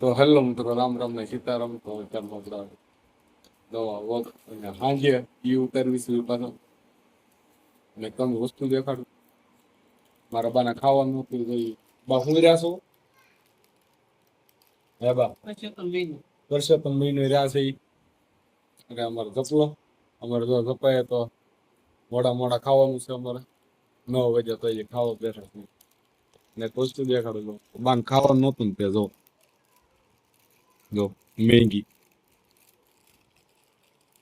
તો હેલો મિત્રો, રામ રામ ને સીતારામ. તો ચાલો આપણે નવા વોક અને સાંજે ઈ ઉતારવી છે પાછો. અને તમે વસ્તુ દેખાડું મારા બાના ખાવાનું હતું જોઈ. બા હું રહ્યા છો? હે બા પરસોત્તમ મહિનો રહ્યા છે ઈ. અને અમારે જપલો અમારે જો જપાય તો મોડા મોડા ખાવાનું છે અમારે. 9 વાગ્યા તો એ ખાવા બેઠા છે. ને વસ્તુ દેખાડું જો બાન ખાવાનું નહોતું ને તે જો મેગી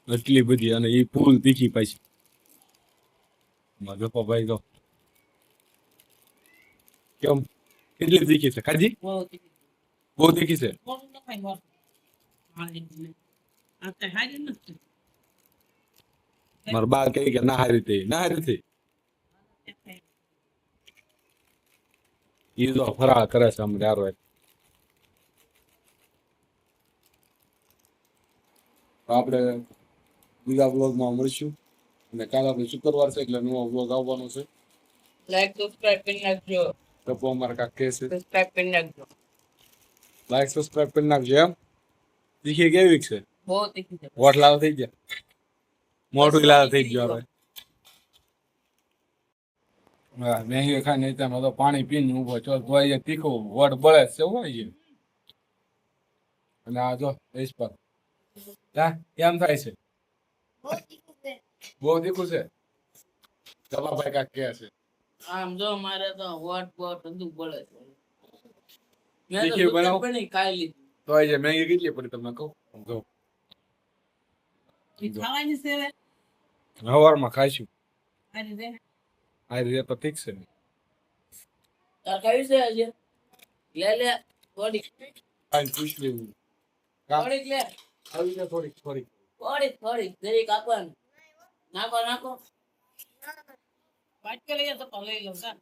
એટલી બધી, અને એ ફૂલ તીખી પાછી. મારો ભાઈ જો કેમ કેટલી તીખી છે ખાજી? બહુ તીખી છે. મારા બા કહે કે ના હારી થઈ ના હારી થઈ. ઈ જો ફરાળ કરે છે અમને હારો. આપણે બીજા બ્લોગમાં મળીશું. અને કાલે આપણે શુક્રવાર છે એટલે નવો બ્લોગ આવવાનો છે. લાઈક સબસ્ક્રાઇબ કરી નાખજો. તો અમારે કાંક કહે છે સબસ્ક્રાઇબ કરી નાખજો. લાઈક સબસ્ક્રાઇબ કરી નાખજો. એમ તીખી કેવી છે? બહુ તીખી છે. વોટ લાલ થઈ ગયા, મોઢું લાલ થઈ ગયું હવે. હા, મેંગી ખાઈને ત્યાં તો પાણી પીને ઉભો છો તો એ તીખું વોટ બળે છે હોય છે. અને આ જો એસ પર કેમ થાય છે? બહુ તીખું છે. જવાભાઈ કાંક કહે છે આમ જો મારે તો વોટ બધું બળે છે. મેં તો પણ ખાઈ લીધું. તો એ મેંગી કેટલી પડી તમને કહું? જો ખાવાની છે હવારમાં ખાઈશું. આ રીતે તો ઠીક છે. તાર ખાવી છે આજે? લે થોડીક ખાઈ પૂછ લેવું. થોડીક લે આવી લે થોડીક જરીક આપવાનું. નાખો પાટ કરી તો લઈ લો સર.